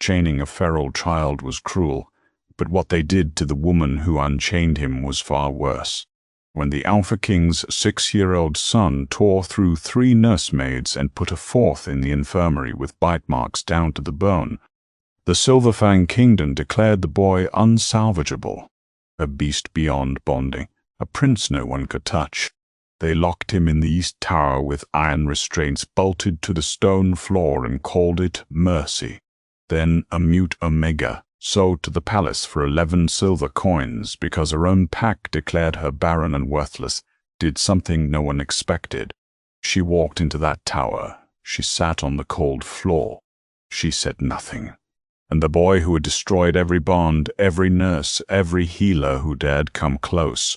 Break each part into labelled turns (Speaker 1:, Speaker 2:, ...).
Speaker 1: Chaining a feral child was cruel, but what they did to the woman who unchained him was far worse. When the Alpha King's 6-year-old son tore through 3 nursemaids and put a 4th in the infirmary with bite marks down to the bone, the Silverfang Kingdom declared the boy unsalvageable, a beast beyond bonding, a prince no one could touch. They locked him in the East Tower with iron restraints bolted to the stone floor and called it mercy. Then a mute Omega, sold to the palace for 11 silver coins because her own pack declared her barren and worthless, did something no one expected. She walked into that tower. She sat on the cold floor. She said nothing. And the boy who had destroyed every bond, every nurse, every healer who dared come close,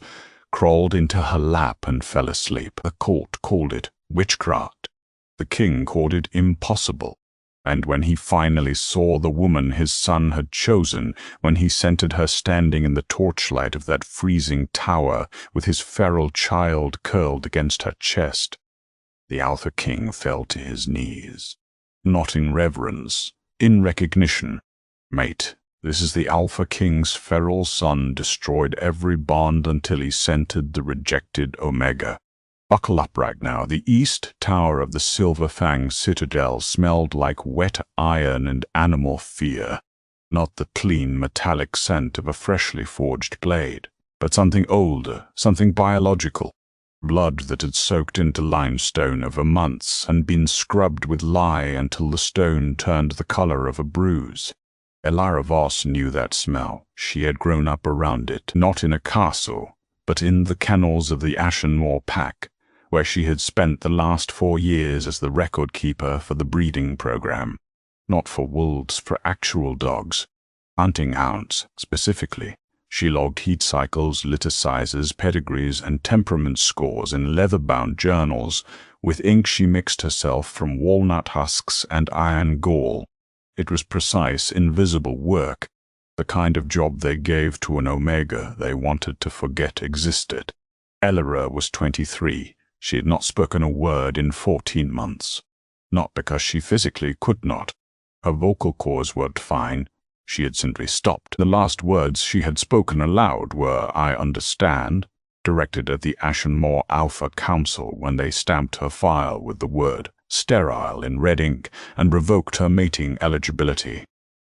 Speaker 1: crawled into her lap and fell asleep. The court called it witchcraft. The king called it impossible. And when he finally saw the woman his son had chosen, when he scented her standing in the torchlight of that freezing tower with his feral child curled against her chest, the Alpha King fell to his knees. Not in reverence, in recognition. Mate, this is the Alpha King's feral son destroyed every bond until he scented the rejected Omega. Buckle up right now. The East Tower of the Silverfang Citadel smelled like wet iron and animal fear. Not the clean metallic scent of a freshly forged blade, but something older, something biological. Blood that had soaked into limestone over months and been scrubbed with lye until the stone turned the color of a bruise. Elara Voss knew that smell. She had grown up around it, not in a castle, but in the kennels of the Ashenmoor Pack, where she had spent the last 4 years as the record keeper for the breeding program. Not for wolves, for actual dogs. Hunting hounds, specifically. She logged heat cycles, litter sizes, pedigrees, and temperament scores in leather-bound journals. With ink she mixed herself from walnut husks and iron gall. It was precise, invisible work, the kind of job they gave to an Omega they wanted to forget existed. Elara was 23. She had not spoken a word in 14 months. Not because she physically could not. Her vocal cords worked fine. She had simply stopped. The last words she had spoken aloud were, "I understand," directed at the Ashenmoor Alpha Council when they stamped her file with the word sterile in red ink and revoked her mating eligibility.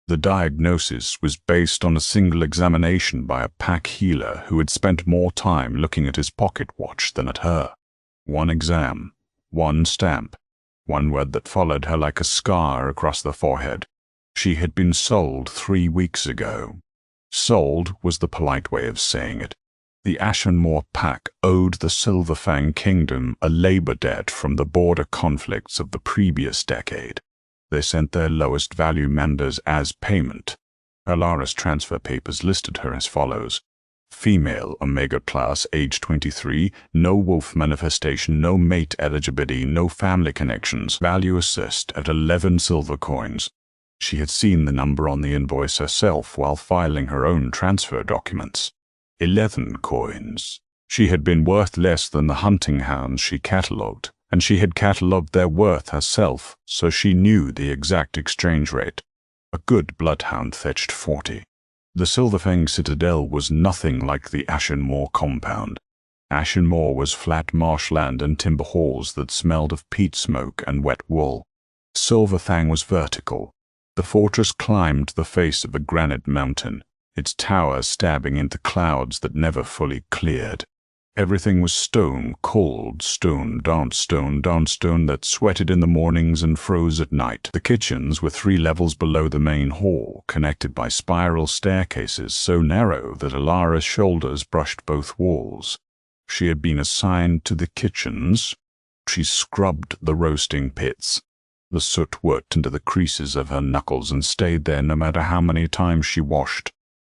Speaker 1: The diagnosis was based on a single examination by a pack healer who had spent more time looking at his pocket watch than at her. One exam, one stamp, one word that followed her like a scar across the forehead. She had been sold 3 weeks ago. Sold was the polite way of saying it. The Ashenmoor Pack owed the Silverfang Kingdom a labor debt from the border conflicts of the previous decade. They sent their lowest value members as payment. Elara's transfer papers listed her as follows. Female, Omega class, age 23, no wolf manifestation, no mate eligibility, no family connections, value assessed at 11 silver coins. She had seen the number on the invoice herself while filing her own transfer documents. 11 coins. She had been worth less than the hunting hounds she catalogued, and she had catalogued their worth herself, so she knew the exact exchange rate. A good bloodhound fetched 40. The Silverfang Citadel was nothing like the Ashenmoor compound. Ashenmoor was flat marshland and timber halls that smelled of peat smoke and wet wool. Silverfang was vertical. The fortress climbed the face of a granite mountain, its tower stabbing into clouds that never fully cleared. Everything was stone, cold stone, dark stone that sweated in the mornings and froze at night. The kitchens were 3 levels below the main hall, connected by spiral staircases so narrow that Elara's shoulders brushed both walls. She had been assigned to the kitchens. She scrubbed the roasting pits. The soot worked into the creases of her knuckles and stayed there no matter how many times she washed.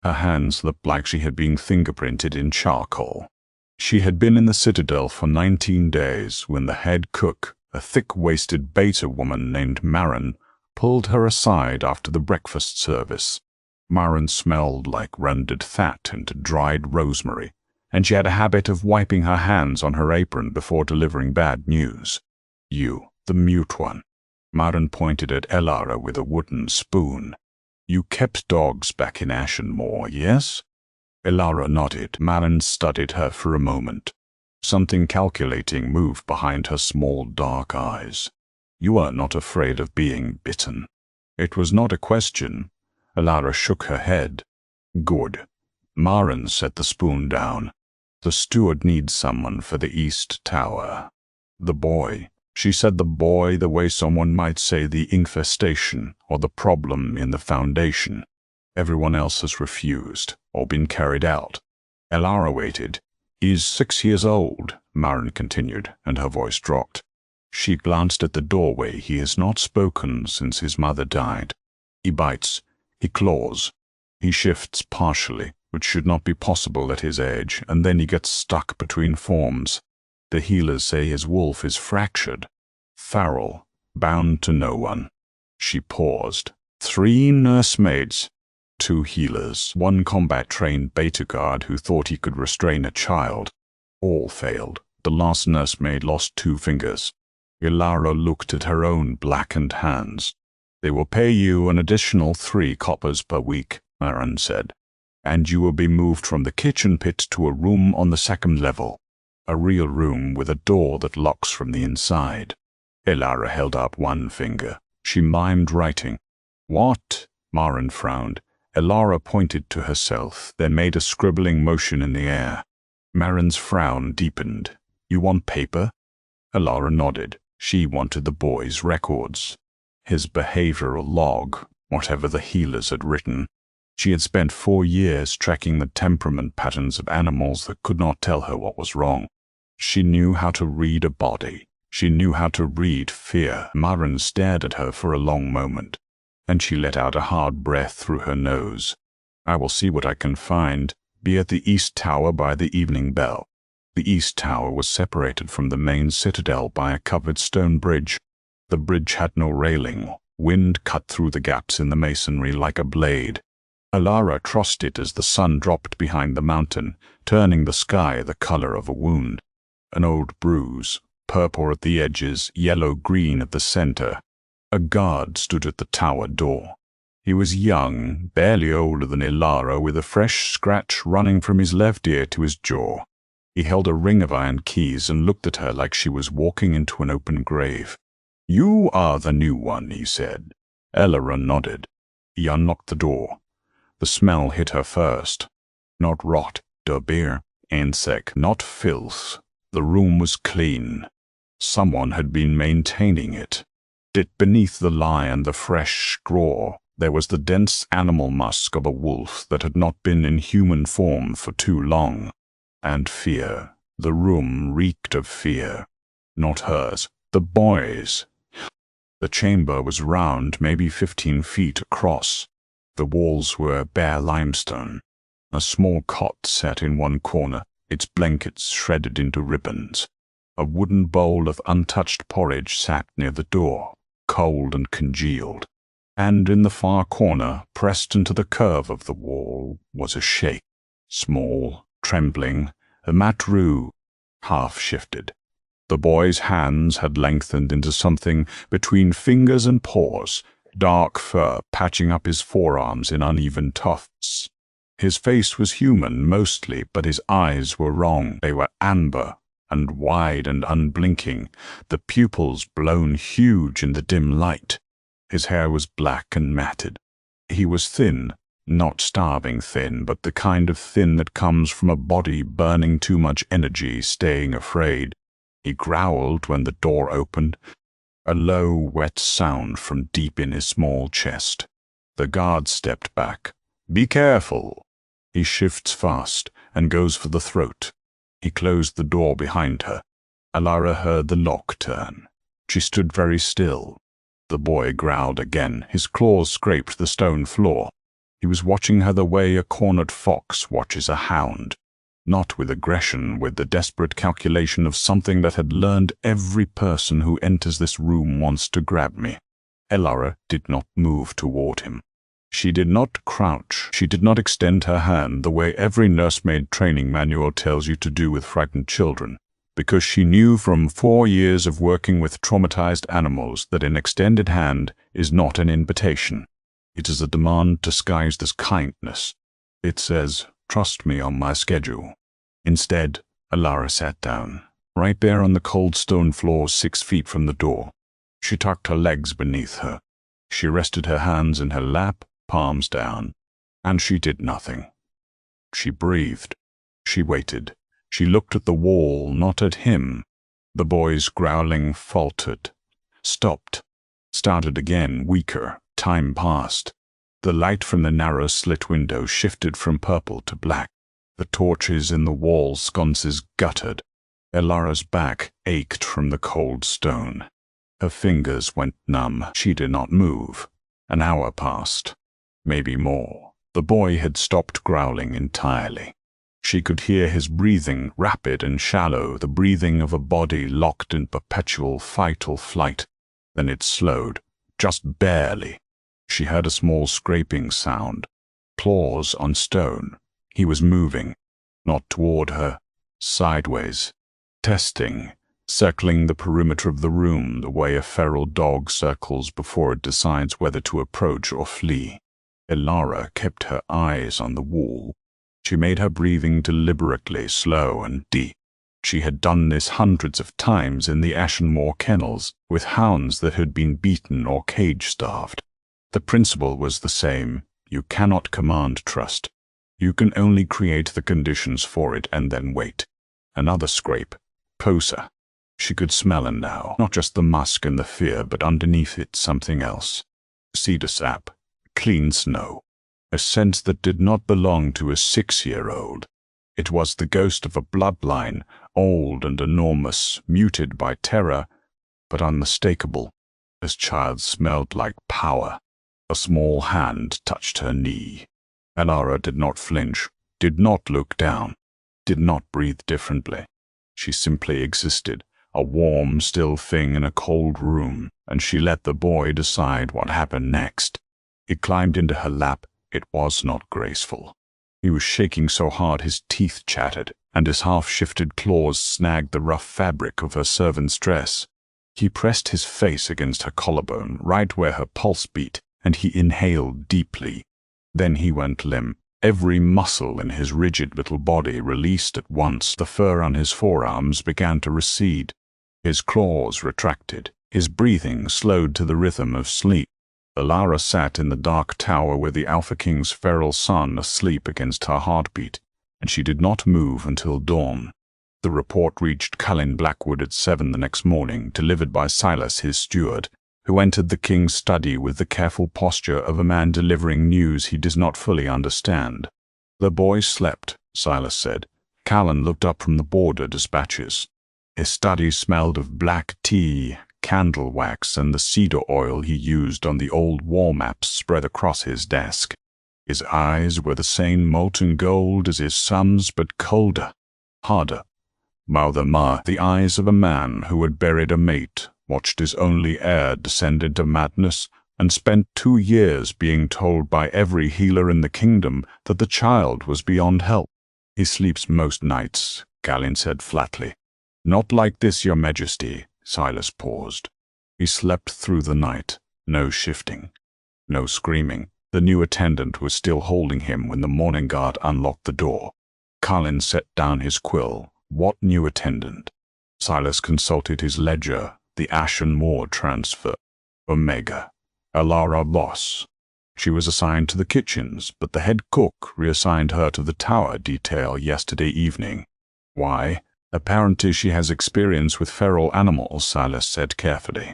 Speaker 1: Her hands looked like she had been fingerprinted in charcoal. She had been in the Citadel for 19 days when the head cook, a thick-waisted beta woman named Marin, pulled her aside after the breakfast service. Marin smelled like rendered fat and dried rosemary, and she had a habit of wiping her hands on her apron before delivering bad news. "You, the mute one." Marin pointed at Elara with a wooden spoon. You kept dogs back in Ashenmore, yes? Elara nodded. Marin studied her for a moment. Something calculating moved behind her small dark eyes. You are not afraid of being bitten. It was not a question. Elara shook her head. Good. Marin set the spoon down. The steward needs someone for the East Tower. The boy. She said the boy the way someone might say the infestation or the problem in the Foundation. Everyone else has refused or been carried out. Elara waited. He's 6 years old, Marin continued, and her voice dropped. She glanced at the doorway. He has not spoken since his mother died. He bites. He claws. He shifts partially, which should not be possible at his age, and then he gets stuck between forms. The healers say his wolf is fractured. Feral, bound to no one. She paused. 3 nursemaids. 2 healers, 1 combat-trained beta guard who thought he could restrain a child. All failed. The last nursemaid lost 2 fingers. Elara looked at her own blackened hands. They will pay you an additional 3 coppers per week, Marin said, and you will be moved from the kitchen pit to a room on the 2nd level. A real room with a door that locks from the inside. Elara held up 1 finger. She mimed writing. What? Marin frowned. Elara pointed to herself, then made a scribbling motion in the air. Marin's frown deepened. You want paper? Elara nodded. She wanted the boy's records. His behavioral log, whatever the healers had written. She had spent 4 years tracking the temperament patterns of animals that could not tell her what was wrong. She knew how to read a body. She knew how to read fear. Marin stared at her for a long moment, and she let out a hard breath through her nose. I will see what I can find. Be at the East Tower by the evening bell. The East Tower was separated from the main citadel by a covered stone bridge. The bridge had no railing. Wind cut through the gaps in the masonry like a blade. Elara crossed it as the sun dropped behind the mountain, turning the sky the color of a wound. An old bruise, purple at the edges, yellow-green at the center. A guard stood at the tower door. He was young, barely older than Elara, with a fresh scratch running from his left ear to his jaw. He held a ring of iron keys and looked at her like she was walking into an open grave. You are the new one, he said. Elara nodded. He unlocked the door. The smell hit her first. Not rot, der beer, insect, not filth. The room was clean. Someone had been maintaining it. Beneath the lye and the fresh straw, there was the dense animal musk of a wolf that had not been in human form for too long. And fear. The room reeked of fear. Not hers, the boy's. The chamber was round, maybe 15 feet across. The walls were bare limestone. A small cot sat in one corner, its blankets shredded into ribbons. A wooden bowl of untouched porridge sat near the door, cold and congealed. And in the far corner, pressed into the curve of the wall, was a shape. Small, trembling, a matru, half-shifted. The boy's hands had lengthened into something between fingers and paws, dark fur patching up his forearms in uneven tufts. His face was human mostly, but his eyes were wrong. They were amber and wide and unblinking, the pupils blown huge in the dim light. His hair was black and matted. He was thin, not starving thin, but the kind of thin that comes from a body burning too much energy, staying afraid. He growled when the door opened, a low, wet sound from deep in his small chest. The guard stepped back. Be careful. He shifts fast and goes for the throat. He closed the door behind her. Elara heard the lock turn. She stood very still. The boy growled again. His claws scraped the stone floor. He was watching her the way a cornered fox watches a hound. Not with aggression, with the desperate calculation of something that had learned every person who enters this room wants to grab me. Elara did not move toward him. She did not crouch. She did not extend her hand the way every nursemaid training manual tells you to do with frightened children, because she knew from 4 years of working with traumatized animals that an extended hand is not an invitation. It is a demand disguised as kindness. It says, "Trust me on my schedule." Instead, Alara sat down, right there on the cold stone floor 6 feet from the door. She tucked her legs beneath her. She rested her hands in her lap, palms down, and she did nothing. She breathed. She waited. She looked at the wall, not at him. The boy's growling faltered, stopped, started again, weaker. Time passed. The light from the narrow slit window shifted from purple to black. The torches in the wall sconces guttered. Elara's back ached from the cold stone. Her fingers went numb. She did not move. An hour passed. Maybe more. The boy had stopped growling entirely. She could hear his breathing, rapid and shallow, the breathing of a body locked in perpetual fight or flight. Then it slowed, just barely. She heard a small scraping sound. Claws on stone. He was moving, not toward her, sideways, testing, circling the perimeter of the room the way a feral dog circles before it decides whether to approach or flee. Elara kept her eyes on the wall. She made her breathing deliberately slow and deep. She had done this hundreds of times in the Ashenmoor kennels with hounds that had been beaten or cage-starved. The principle was the same. You cannot command trust. You can only create the conditions for it and then wait. Another scrape. Closer. She could smell him now. Not just the musk and the fear, but underneath it something else. Cedar sap. Clean snow. A scent that did not belong to a 6-year-old. It was the ghost of a bloodline, old and enormous, muted by terror, but unmistakable. This child smelled like power. A small hand touched her knee. Elara did not flinch, did not look down, did not breathe differently. She simply existed, a warm, still thing in a cold room, and she let the boy decide what happened next. He climbed into her lap. It was not graceful. He was shaking so hard his teeth chattered, and his half-shifted claws snagged the rough fabric of her servant's dress. He pressed his face against her collarbone, right where her pulse beat, and he inhaled deeply. Then he went limp. Every muscle in his rigid little body released at once. The fur on his forearms began to recede. His claws retracted. His breathing slowed to the rhythm of sleep. Elara sat in the dark tower with the Alpha King's feral son asleep against her heartbeat, and she did not move until dawn. The report reached Cullen Blackwood at 7 the next morning, delivered by Silas, his steward, who entered the king's study with the careful posture of a man delivering news he does not fully understand. The boy slept, Silas said. Callan looked up from the border dispatches. His study smelled of black tea, candle wax, and the cedar oil he used on the old wall maps spread across his desk. His eyes were the same molten gold as his son's, but colder, harder. The eyes of a man who had buried a mate, watched his only heir descend into madness, and spent 2 years being told by every healer in the kingdom that the child was beyond help. "He sleeps most nights," Callan said flatly. "Not like this, Your Majesty." Silas paused. He slept through the night. No shifting. No screaming. The new attendant was still holding him when the morning guard unlocked the door. Callan set down his quill. What new attendant? Silas consulted his ledger. The Ashenmoor transfer. Omega. Elara Boss. She was assigned to the kitchens, but the head cook reassigned her to the tower detail yesterday evening. Why? Apparently she has experience with feral animals, Silas said carefully.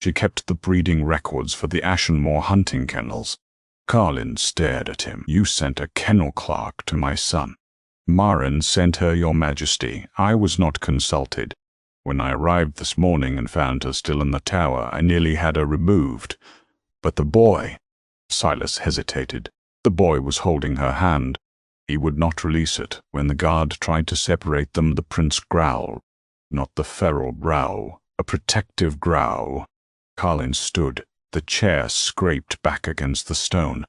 Speaker 1: She kept the breeding records for the Ashenmoor hunting kennels. Carlin stared at him. "You sent a kennel clerk to my son." "Marin sent her, Your Majesty. I was not consulted. When I arrived this morning and found her still in the tower, I nearly had her removed. But the boy—" Silas hesitated. The boy was holding her hand. He would not release it. When the guard tried to separate them, the prince growled. Not the feral growl, a protective growl. Carlin stood. The chair scraped back against the stone.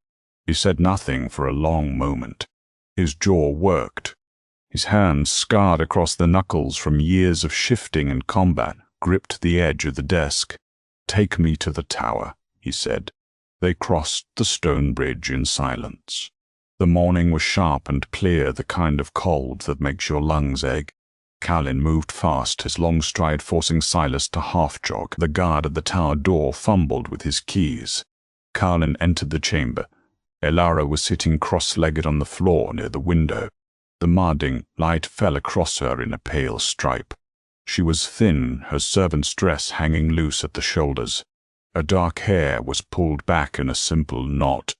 Speaker 1: He said nothing for a long moment. His jaw worked. His hands, scarred across the knuckles from years of shifting and combat, gripped the edge of the desk. "Take me to the tower," he said. They crossed the stone bridge in silence. The morning was sharp and clear, the kind of cold that makes your lungs ache. Callan moved fast, his long stride forcing Silas to half-jog. The guard at the tower door fumbled with his keys. Callan entered the chamber. Elara was sitting cross-legged on the floor near the window. The marding light fell across her in a pale stripe. She was thin, her servant's dress hanging loose at the shoulders. Her dark hair was pulled back in a simple knot.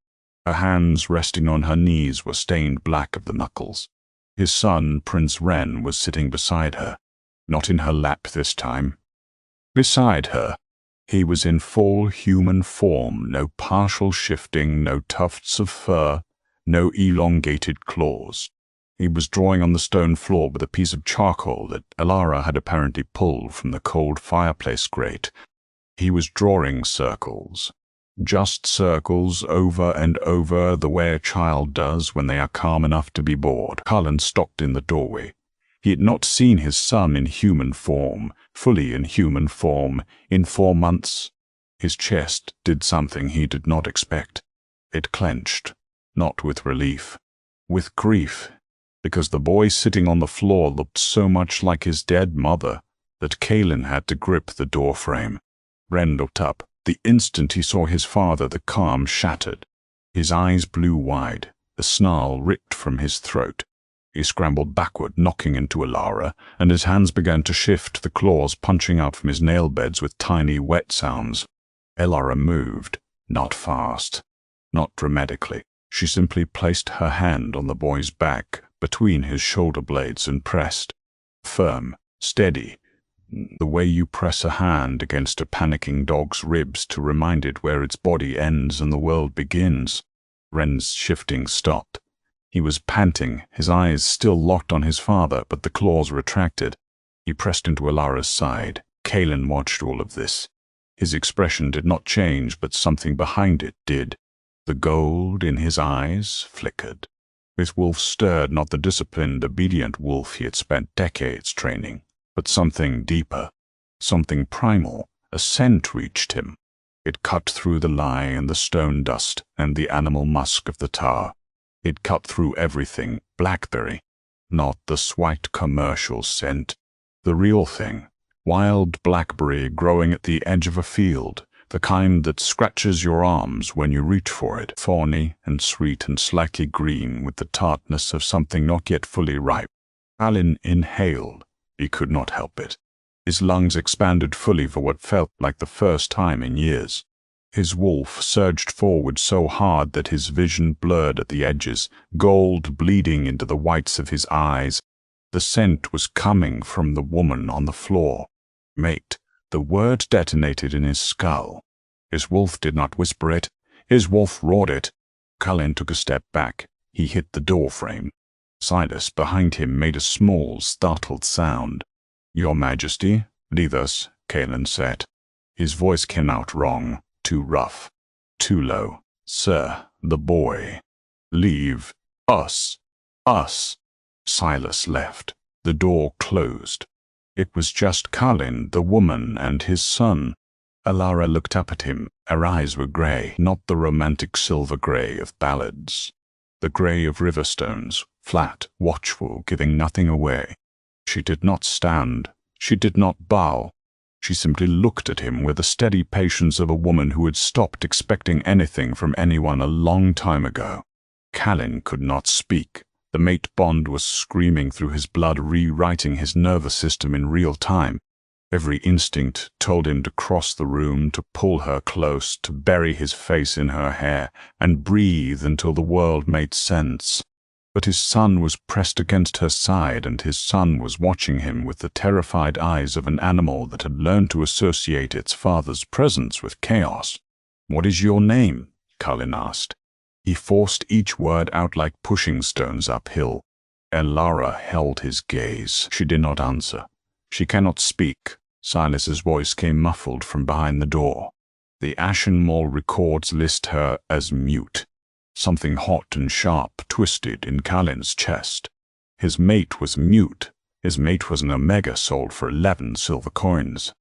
Speaker 1: Her hands resting on her knees were stained black at the knuckles. His son, Prince Ren, was sitting beside her, not in her lap this time. Beside her, he was in full human form, no partial shifting, no tufts of fur, no elongated claws. He was drawing on the stone floor with a piece of charcoal that Elara had apparently pulled from the cold fireplace grate. He was drawing circles. Just circles over and over, the way a child does when they are calm enough to be bored. Callan stopped in the doorway. He had not seen his son in human form, fully in human form, in 4 months. His chest did something he did not expect. It clenched, not with relief, with grief, because the boy sitting on the floor looked so much like his dead mother that Callan had to grip the doorframe. Ren looked up. The instant he saw his father, the calm shattered. His eyes blew wide, the snarl ripped from his throat. He scrambled backward, knocking into Elara, and his hands began to shift, the claws punching out from his nail beds with tiny, wet sounds. Elara moved, not fast, not dramatically. She simply placed her hand on the boy's back, between his shoulder blades, and pressed. Firm, steady. The way you press a hand against a panicking dog's ribs to remind it where its body ends and the world begins. Ren's shifting stopped. He was panting, his eyes still locked on his father, but the claws retracted. He pressed into Elara's side. Callan watched all of this. His expression did not change, but something behind it did. The gold in his eyes flickered. His wolf stirred, not the disciplined, obedient wolf he had spent decades training, but something deeper, something primal. A scent reached him. It cut through the lie and the stone dust and the animal musk of the tower. It cut through everything. Blackberry, not the sweet commercial scent. The real thing. Wild blackberry growing at the edge of a field, the kind that scratches your arms when you reach for it. Thorny and sweet and slightly green, with the tartness of something not yet fully ripe. Callan inhaled. He could not help it. His lungs expanded fully for what felt like the first time in years. His wolf surged forward so hard that his vision blurred at the edges, gold bleeding into the whites of his eyes. The scent was coming from the woman on the floor. Mate. The word detonated in his skull. His wolf did not whisper it. His wolf roared it. Callan took a step back. He hit the doorframe. Silas behind him made a small, startled sound. "Your Majesty, leave us," Callan said. His voice came out wrong, too rough, too low. "Sir, the boy. Leave us. Us." Silas left. The door closed. It was just Callan, the woman, and his son. Elara looked up at him. Her eyes were grey, not the romantic silver grey of ballads. The grey of riverstones, flat, watchful, giving nothing away. She did not stand. She did not bow. She simply looked at him with the steady patience of a woman who had stopped expecting anything from anyone a long time ago. Callan could not speak. The mate bond was screaming through his blood, rewriting his nervous system in real time. Every instinct told him to cross the room, to pull her close, to bury his face in her hair, and breathe until the world made sense. But his son was pressed against her side, and his son was watching him with the terrified eyes of an animal that had learned to associate its father's presence with chaos. "What is your name?" Callan asked. He forced each word out like pushing stones uphill. Elara held his gaze. She did not answer. "She cannot speak." Silas's voice came muffled from behind the door. The Ashen Mall records list her as mute. Something hot and sharp twisted in Callan's chest. His mate was mute. His mate was an Omega sold for 11 silver coins.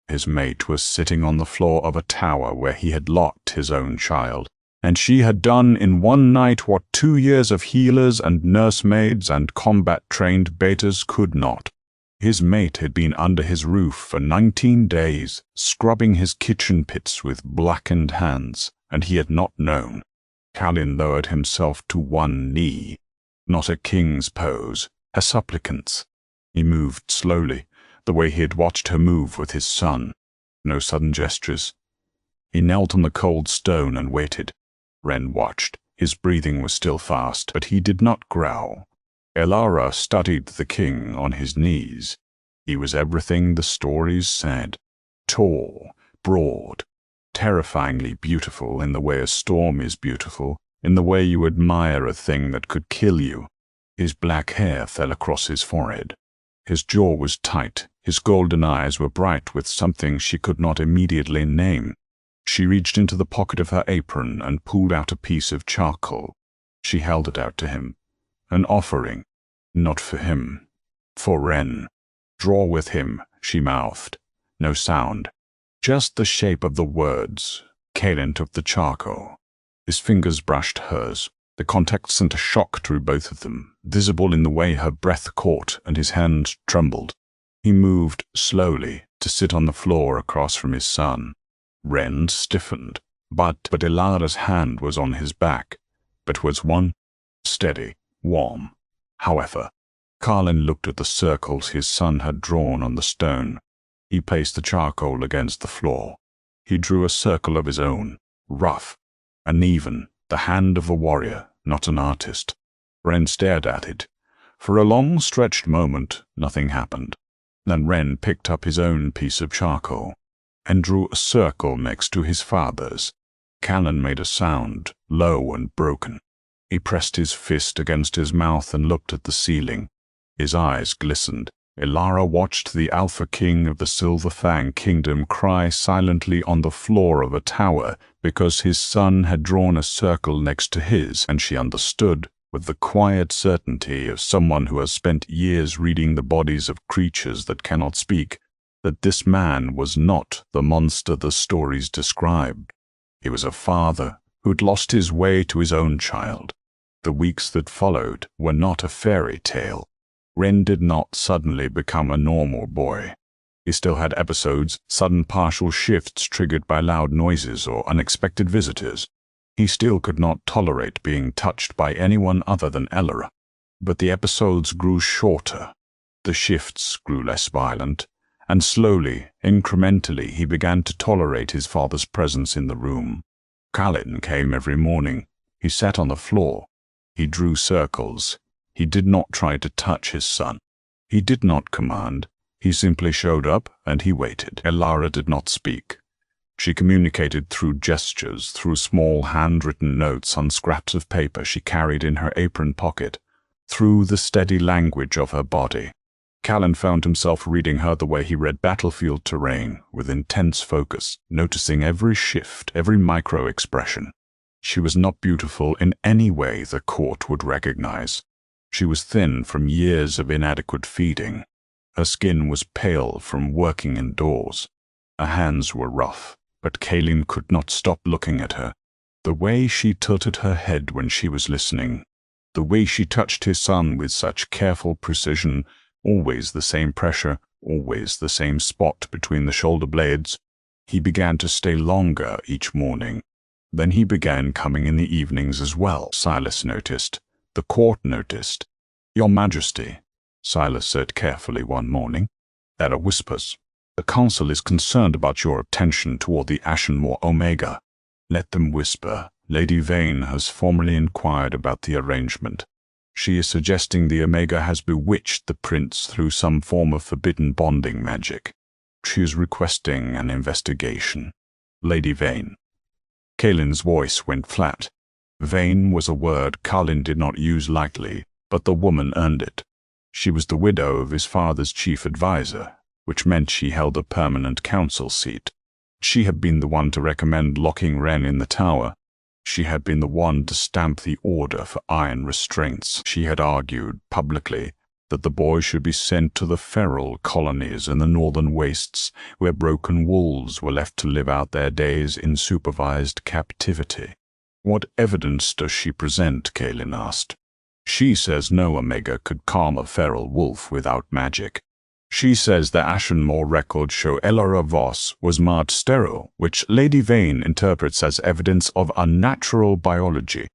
Speaker 1: His mate was sitting on the floor of a tower where he had locked his own child, and she had done in one night what 2 years of healers and nursemaids and combat-trained betas could not. His mate had been under his roof for 19 days, scrubbing his kitchen pits with blackened hands, and he had not known. Kalin lowered himself to one knee, not a king's pose, a supplicant's. He moved slowly, the way he had watched her move with his son. No sudden gestures. He knelt on the cold stone and waited. Ren watched. His breathing was still fast, but he did not growl. Elara studied the king on his knees. He was everything the stories said. Tall, broad, terrifyingly beautiful in the way a storm is beautiful, in the way you admire a thing that could kill you. His black hair fell across his forehead. His jaw was tight. His golden eyes were bright with something she could not immediately name. She reached into the pocket of her apron and pulled out a piece of charcoal. She held it out to him. An offering. Not for him. For Ren. Draw with him, she mouthed. No sound. Just the shape of the words. Kalin took the charcoal. His fingers brushed hers. The contact sent a shock through both of them, visible in the way her breath caught and his hand trembled. He moved slowly to sit on the floor across from his son. Ren stiffened, but Elara's hand was on his back, but was one steady, warm. However, Kalin looked at the circles his son had drawn on the stone. He placed the charcoal against the floor. He drew a circle of his own, rough, uneven, the hand of a warrior, not an artist. Ren stared at it. For a long stretched moment, nothing happened. Then Ren picked up his own piece of charcoal and drew a circle next to his father's. Kalin made a sound, low and broken. He pressed his fist against his mouth and looked at the ceiling. His eyes glistened. Elara watched the Alpha King of the Silver Fang Kingdom cry silently on the floor of a tower because his son had drawn a circle next to his, and she understood, with the quiet certainty of someone who has spent years reading the bodies of creatures that cannot speak, that this man was not the monster the stories described. He was a father who'd lost his way to his own child. The weeks that followed were not a fairy tale. Ren did not suddenly become a normal boy. He still had episodes, sudden partial shifts triggered by loud noises or unexpected visitors. He still could not tolerate being touched by anyone other than Elara. But the episodes grew shorter. The shifts grew less violent, and slowly, incrementally, he began to tolerate his father's presence in the room. Kalin came every morning. He sat on the floor. He drew circles. He did not try to touch his son. He did not command. He simply showed up and he waited. Elara did not speak. She communicated through gestures, through small handwritten notes on scraps of paper she carried in her apron pocket, through the steady language of her body. Kalin found himself reading her the way he read battlefield terrain, with intense focus, noticing every shift, every micro-expression. She was not beautiful in any way the court would recognize. She was thin from years of inadequate feeding. Her skin was pale from working indoors. Her hands were rough, but Kalin could not stop looking at her. The way she tilted her head when she was listening, the way she touched his son with such careful precision, always the same pressure, always the same spot between the shoulder blades. He began to stay longer each morning. Then he began coming in the evenings as well, Silas noticed. The court noticed. "Your Majesty," Silas said carefully one morning. There are whispers. "The council is concerned about your attention toward the Ashenmore Omega." "Let them whisper. Lady Vane has formally inquired about the arrangement. She is suggesting the Omega has bewitched the prince through some form of forbidden bonding magic. She is requesting an investigation." Lady Vane. Kalin's voice went flat. Vane was a word Kalin did not use lightly, but the woman earned it. She was the widow of his father's chief advisor, which meant she held a permanent council seat. She had been the one to recommend locking Ren in the tower. She had been the one to stamp the order for iron restraints. She had argued, publicly, that the boy should be sent to the feral colonies in the northern wastes where broken wolves were left to live out their days in supervised captivity. "What evidence does she present?" Kalin asked. "She says no Omega could calm a feral wolf without magic. She says the Ashenmore records show Elara Voss was marked sterile, which Lady Vane interprets as evidence of unnatural biology."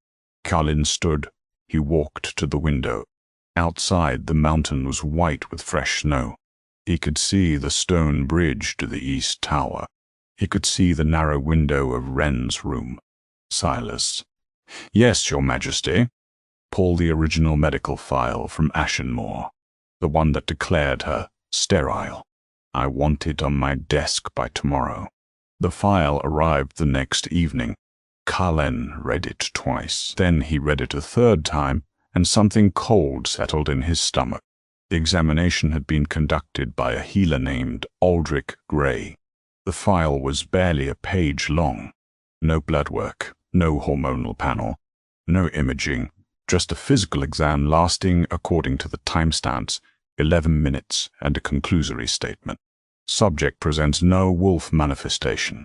Speaker 1: Kalin stood. He walked to the window. Outside, the mountain was white with fresh snow. He could see the stone bridge to the east tower. He could see the narrow window of Wren's room. Silas. "Yes, Your Majesty." "Pull the original medical file from Ashenmore, the one that declared her sterile. I want it on my desk by tomorrow." The file arrived the next evening. Kalin read it twice. Then he read it a third time, and something cold settled in his stomach. The examination had been conducted by a healer named Aldrich Gray. The file was barely a page long. No blood work, no hormonal panel, no imaging, just a physical exam lasting, according to the timestamps, 11 minutes and a conclusory statement. Subject presents no wolf manifestation.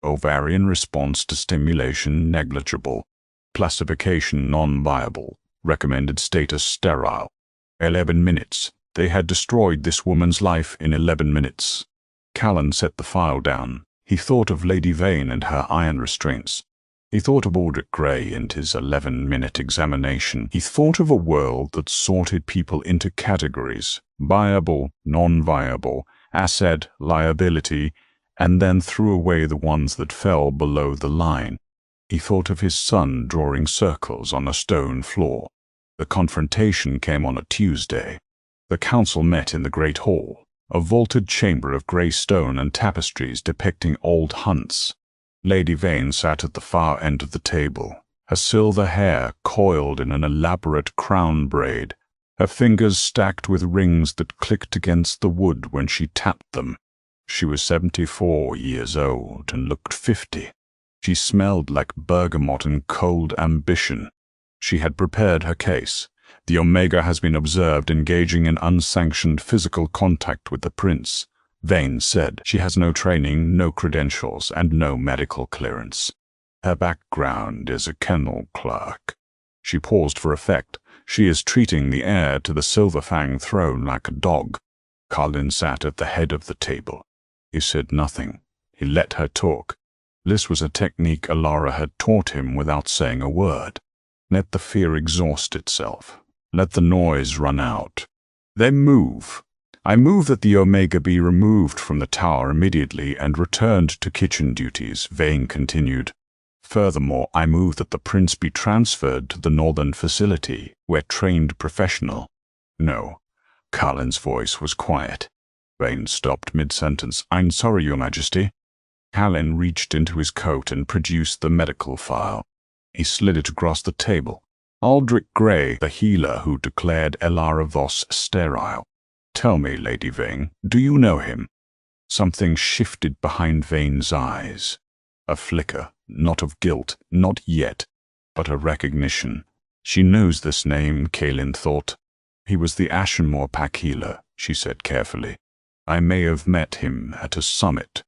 Speaker 1: Ovarian response to stimulation negligible. Classification non-viable. Recommended status sterile. 11 minutes. They had destroyed this woman's life in 11 minutes. Callan set the file down. He thought of Lady Vane and her iron restraints. He thought of Aldrich Gray and his 11-minute examination. He thought of a world that sorted people into categories: viable, non-viable, asset, liability, and then threw away the ones that fell below the line. He thought of his son drawing circles on a stone floor. The confrontation came on a Tuesday. The council met in the Great Hall, a vaulted chamber of grey stone and tapestries depicting old hunts. Lady Vane sat at the far end of the table, her silver hair coiled in an elaborate crown braid, her fingers stacked with rings that clicked against the wood when she tapped them. She was 74 years old and looked 50. She smelled like bergamot and cold ambition. She had prepared her case. The Omega has been observed engaging in unsanctioned physical contact with the prince. Vane said she has no training, no credentials, and no medical clearance. Her background is a kennel clerk. She paused for effect. She is treating the heir to the Silverfang throne like a dog. Colin sat at the head of the table. He said nothing. He let her talk. This was a technique Elara had taught him without saying a word. Let the fear exhaust itself. Let the noise run out. Then move. I move that the Omega be removed from the tower immediately and returned to kitchen duties, Vane continued. Furthermore, I move that the prince be transferred to the northern facility, where trained professional. No. Colin's voice was quiet. Vane stopped mid-sentence. I'm sorry, Your Majesty. Colin reached into his coat and produced the medical file. He slid it across the table. Aldrich Gray, the healer who declared Elara Voss sterile. Tell me, Lady Vane, do you know him? Something shifted behind Vane's eyes. A flicker, not of guilt, not yet, but a recognition. She knows this name, Kalin thought. He was the Ashenmore pack healer, she said carefully. I may have met him at a summit.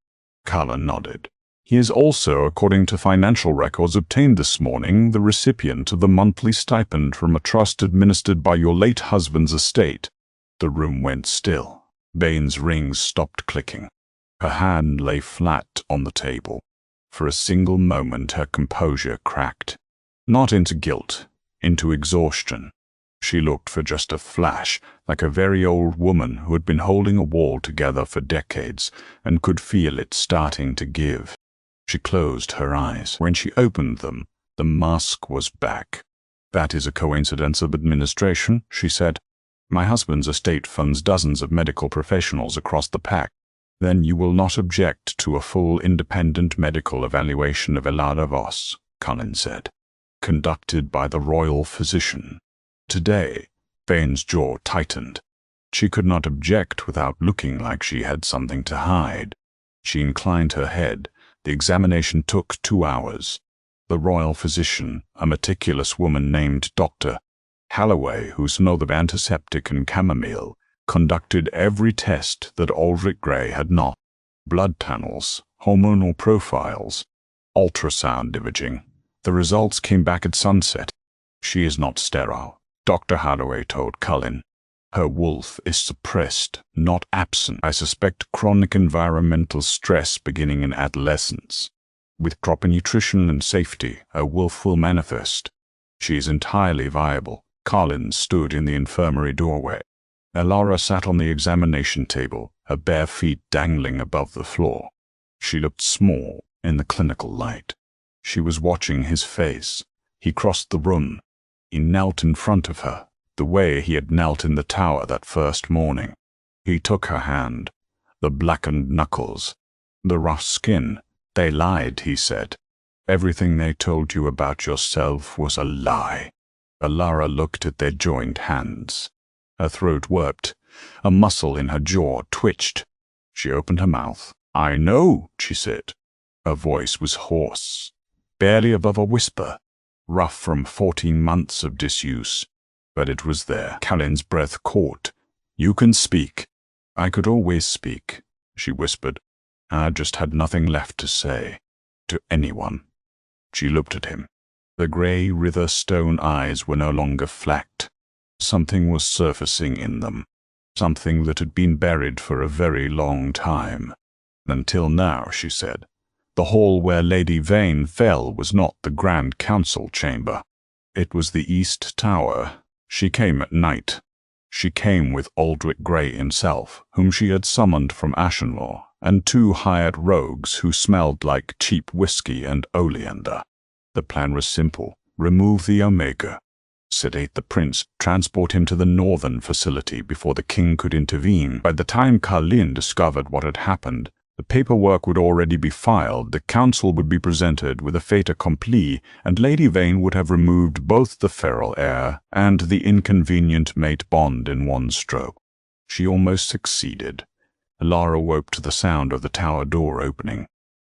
Speaker 1: Kala nodded. He is also, according to financial records obtained this morning, the recipient of the monthly stipend from a trust administered by your late husband's estate. The room went still. Vane's rings stopped clicking. Her hand lay flat on the table. For a single moment her composure cracked. Not into guilt, into exhaustion. She looked for just a flash, like a very old woman who had been holding a wall together for decades and could feel it starting to give. She closed her eyes. When she opened them, the mask was back. That is a coincidence of administration, she said. My husband's estate funds dozens of medical professionals across the pack. Then you will not object to a full independent medical evaluation of Elara Voss, Colin said, conducted by the royal physician. Today, Vane's jaw tightened. She could not object without looking like she had something to hide. She inclined her head. The examination took 2 hours. The royal physician, a meticulous woman named Dr. Holloway, who smelled of antiseptic and chamomile, conducted every test that Aldrich Gray had not. Blood tunnels, hormonal profiles, ultrasound imaging. The results came back at sunset. She is not sterile, Dr. Holloway told Cullen. Her wolf is suppressed, not absent. I suspect chronic environmental stress beginning in adolescence. With proper nutrition and safety, her wolf will manifest. She is entirely viable. Collins stood in the infirmary doorway. Elara sat on the examination table, her bare feet dangling above the floor. She looked small in the clinical light. She was watching his face. He crossed the room. He knelt in front of her, the way he had knelt in the tower that first morning. He took her hand, the blackened knuckles, the rough skin. They lied, he said. Everything they told you about yourself was a lie. Elara looked at their joined hands. Her throat worked. A muscle in her jaw twitched. She opened her mouth. I know, she said. Her voice was hoarse, barely above a whisper, rough from 14 months of disuse. But it was there. Cullen's breath caught. You can speak. I could always speak, she whispered. I just had nothing left to say. To anyone. She looked at him. The grey river stone eyes were no longer flacked. Something was surfacing in them. Something that had been buried for a very long time. Until now, she said. The hall where Lady Vane fell was not the Grand Council chamber. It was the East Tower. She came at night. She came with Aldrich Gray himself, whom she had summoned from Ashenlaw, and 2 hired rogues who smelled like cheap whiskey and oleander. The plan was simple. Remove the Omega. Sedate the prince, transport him to the northern facility before the king could intervene. By the time Cullen discovered what had happened, the paperwork would already be filed, the council would be presented with a fait accompli, and Lady Vane would have removed both the feral heir and the inconvenient mate bond in one stroke. She almost succeeded. Elara woke to the sound of the tower door opening.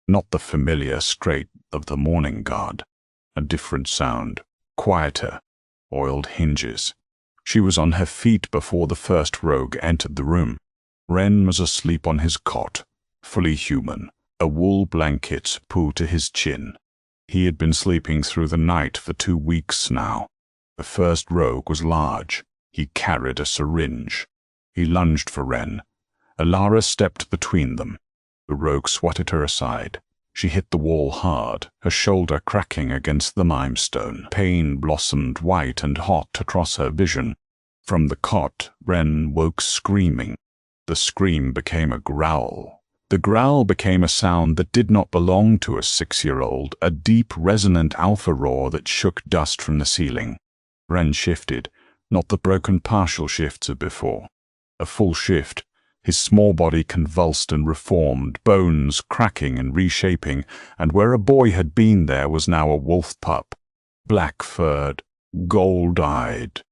Speaker 1: Not the familiar scrape of the morning guard. A different sound, quieter, oiled hinges. She was on her feet before the first rogue entered the room. Wren was asleep on his cot, fully human, a wool blanket pulled to his chin. He had been sleeping through the night for 2 weeks now. The first rogue was large. He carried a syringe. He lunged for Wren. Elara stepped between them. The rogue swatted her aside. She hit the wall hard, her shoulder cracking against the limestone. Pain blossomed white and hot across her vision. From the cot, Wren woke screaming. The scream became a growl. The growl became a sound that did not belong to a 6-year-old, a deep, resonant alpha roar that shook dust from the ceiling. Wren shifted, not the broken partial shifts of before. A full shift. His small body convulsed and reformed, bones cracking and reshaping, and where a boy had been there was now a wolf pup. Black-furred, gold-eyed,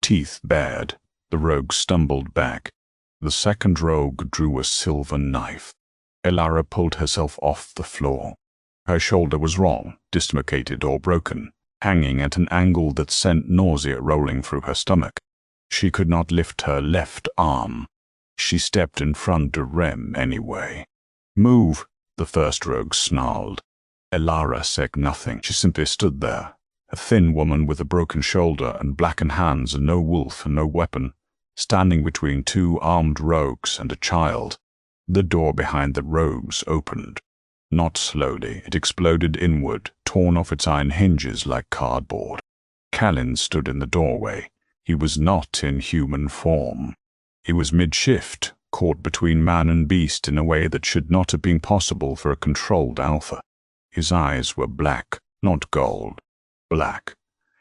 Speaker 1: teeth bared. The rogue stumbled back. The second rogue drew a silver knife. Elara pulled herself off the floor. Her shoulder was wrong, dislocated or broken, hanging at an angle that sent nausea rolling through her stomach. She could not lift her left arm. She stepped in front of Rem anyway. Move, the first rogue snarled. Elara said nothing. She simply stood there, a thin woman with a broken shoulder and blackened hands and no wolf and no weapon, standing between 2 armed rogues and a child. The door behind the rogues opened. Not slowly, it exploded inward, torn off its iron hinges like cardboard. Cullen stood in the doorway. He was not in human form. He was mid-shift, caught between man and beast in a way that should not have been possible for a controlled alpha. His eyes were black, not gold. Black.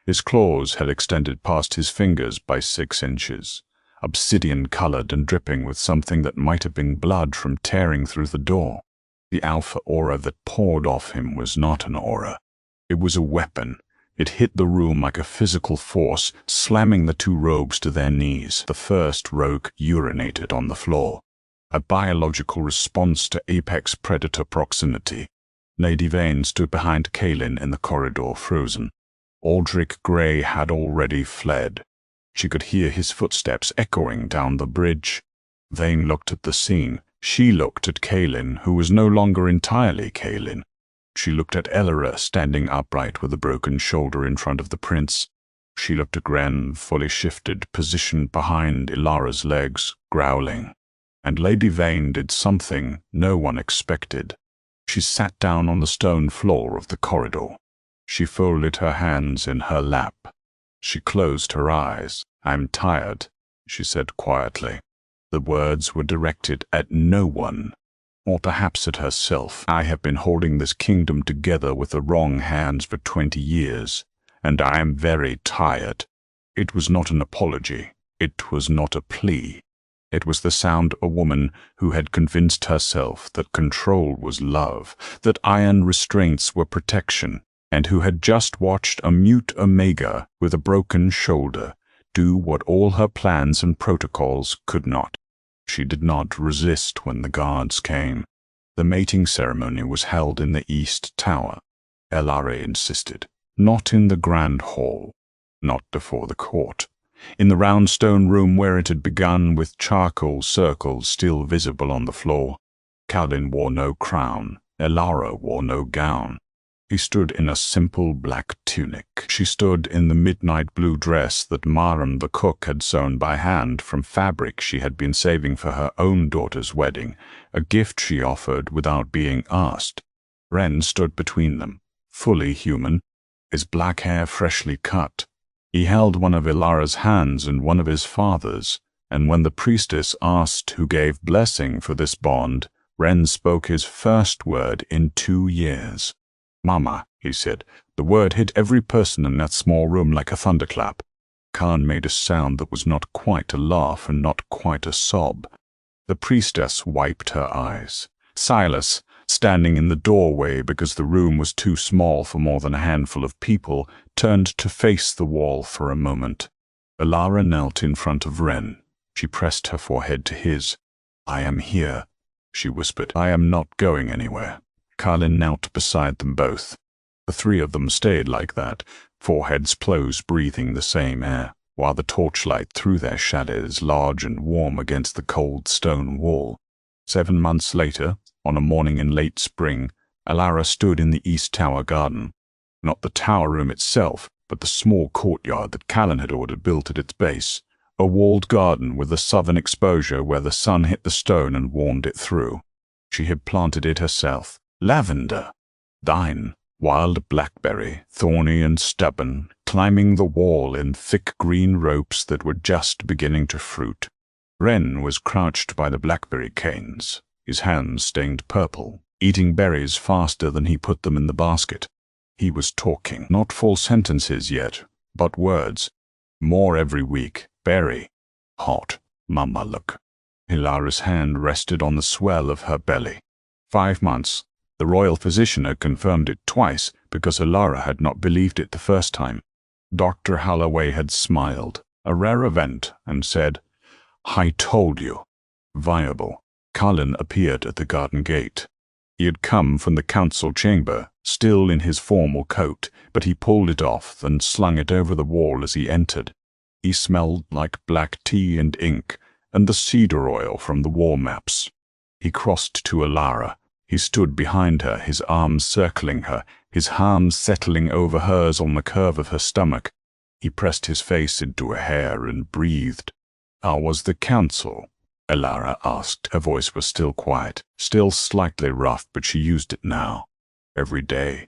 Speaker 1: His claws had extended past his fingers by 6 inches, obsidian-colored and dripping with something that might have been blood from tearing through the door. The alpha aura that poured off him was not an aura. It was a weapon. It hit the room like a physical force, slamming the 2 rogues to their knees. The first rogue urinated on the floor, a biological response to apex predator proximity. Lady Vane stood behind Cullen in the corridor, frozen. Aldrich Gray had already fled. She could hear his footsteps echoing down the bridge. Vane looked at the scene. She looked at Kaelin, who was no longer entirely Kaelin. She looked at Elora standing upright with a broken shoulder in front of the prince. She looked at Ren, fully shifted, positioned behind Ilara's legs, growling. And Lady Vane did something no one expected. She sat down on the stone floor of the corridor. She folded her hands in her lap. She closed her eyes. "I'm tired," she said quietly. The words were directed at no one, or perhaps at herself. "I have been holding this kingdom together with the wrong hands for 20 years, and I am very tired." It was not an apology. It was not a plea. It was the sound of a woman who had convinced herself that control was love, that iron restraints were protection, and who had just watched a mute Omega with a broken shoulder do what all her plans and protocols could not. She did not resist when the guards came. The mating ceremony was held in the East Tower, Elara insisted, not in the Grand Hall, not before the court. In the round stone room where it had begun, with charcoal circles still visible on the floor. Kaelin wore no crown. Elara wore no gown. He stood in a simple black tunic. She stood in the midnight blue dress that Maram the cook had sewn by hand from fabric she had been saving for her own daughter's wedding, a gift she offered without being asked. Ren stood between them, fully human, his black hair freshly cut. He held one of Ilara's hands and one of his father's, and when the priestess asked who gave blessing for this bond, Ren spoke his first word in 2 years. "Mama," he said. The word hit every person in that small room like a thunderclap. Khan made a sound that was not quite a laugh and not quite a sob. The priestess wiped her eyes. Silas, standing in the doorway because the room was too small for more than a handful of people, turned to face the wall for a moment. Elara knelt in front of Ren. She pressed her forehead to his. "I am here," she whispered. "I am not going anywhere." Kaelin knelt beside them both. The three of them stayed like that, foreheads close, breathing the same air, while the torchlight threw their shadows large and warm against the cold stone wall. 7 months later, on a morning in late spring, Elara stood in the East Tower garden. Not the tower room itself, but the small courtyard that Callan had ordered built at its base, a walled garden with a southern exposure where the sun hit the stone and warmed it through. She had planted it herself. Lavender. Thine. Wild blackberry, thorny and stubborn, climbing the wall in thick green ropes that were just beginning to fruit. Ren was crouched by the blackberry canes, his hands stained purple, eating berries faster than he put them in the basket. He was talking, not full sentences yet, but words. More every week. Berry. Hot. Mama look. Ilara's hand rested on the swell of her belly. 5 months. The royal physician had confirmed it twice because Elara had not believed it the first time. Dr. Holloway had smiled, a rare event, and said, "I told you." Viable. Cullen appeared at the garden gate. He had come from the council chamber, still in his formal coat, but he pulled it off and slung it over the wall as he entered. He smelled like black tea and ink, and the cedar oil from the wall maps. He crossed to Elara. He stood behind her, his arms circling her, his palms settling over hers on the curve of her stomach. He pressed his face into her hair and breathed. "How was the council?" Elara asked. Her voice was still quiet, still slightly rough, but she used it now. "Every day.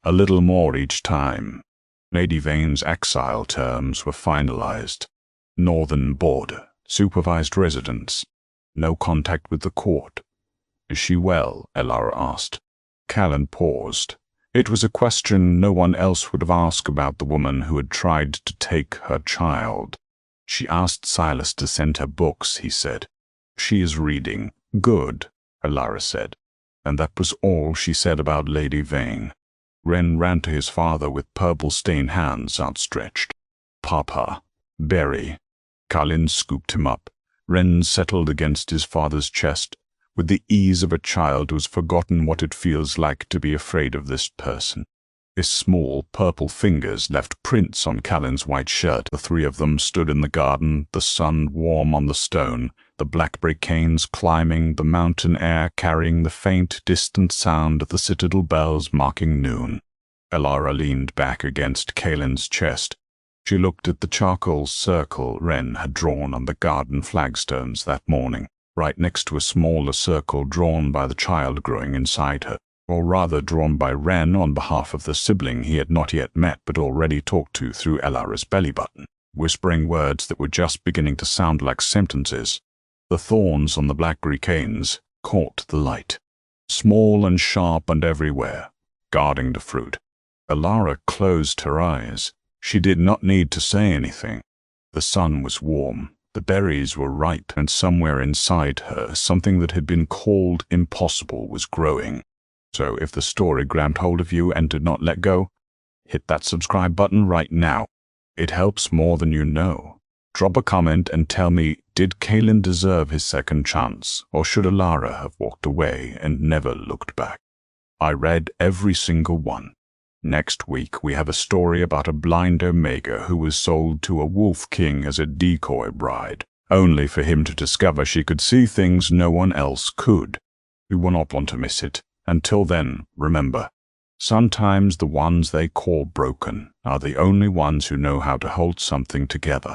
Speaker 1: A little more each time." Lady Vane's exile terms were finalized. Northern border, supervised residence, no contact with the court. "Is she well?" Elara asked. Callan paused. It was a question no one else would have asked about the woman who had tried to take her child. "She asked Silas to send her books," he said. "She is reading." "Good," Elara said. And that was all she said about Lady Vane. Ren ran to his father with purple-stained hands outstretched. "Papa." "Berry." Kalin scooped him up. Ren settled against his father's chest, with the ease of a child who's forgotten what it feels like to be afraid of this person. His small, purple fingers left prints on Callan's white shirt. The three of them stood in the garden, the sun warm on the stone, the blackberry canes climbing the mountain air, carrying the faint, distant sound of the citadel bells marking noon. Elara leaned back against Callan's chest. She looked at the charcoal circle Wren had drawn on the garden flagstones that morning, right next to a smaller circle drawn by the child growing inside her, or rather drawn by Wren on behalf of the sibling he had not yet met but already talked to through Elara's belly button, whispering words that were just beginning to sound like sentences. The thorns on the blackberry canes caught the light, small and sharp and everywhere, guarding the fruit. Elara closed her eyes. She did not need to say anything. The sun was warm, the berries were ripe, and somewhere inside her something that had been called impossible was growing. So if the story grabbed hold of you and did not let go, hit that subscribe button right now. It helps more than you know. Drop a comment and tell me, did Callan deserve his second chance, or should Elara have walked away and never looked back? I read every single one. Next week we have a story about a blind Omega who was sold to a wolf king as a decoy bride, only for him to discover she could see things no one else could. You will not want to miss it. Until then, remember, sometimes the ones they call broken are the only ones who know how to hold something together.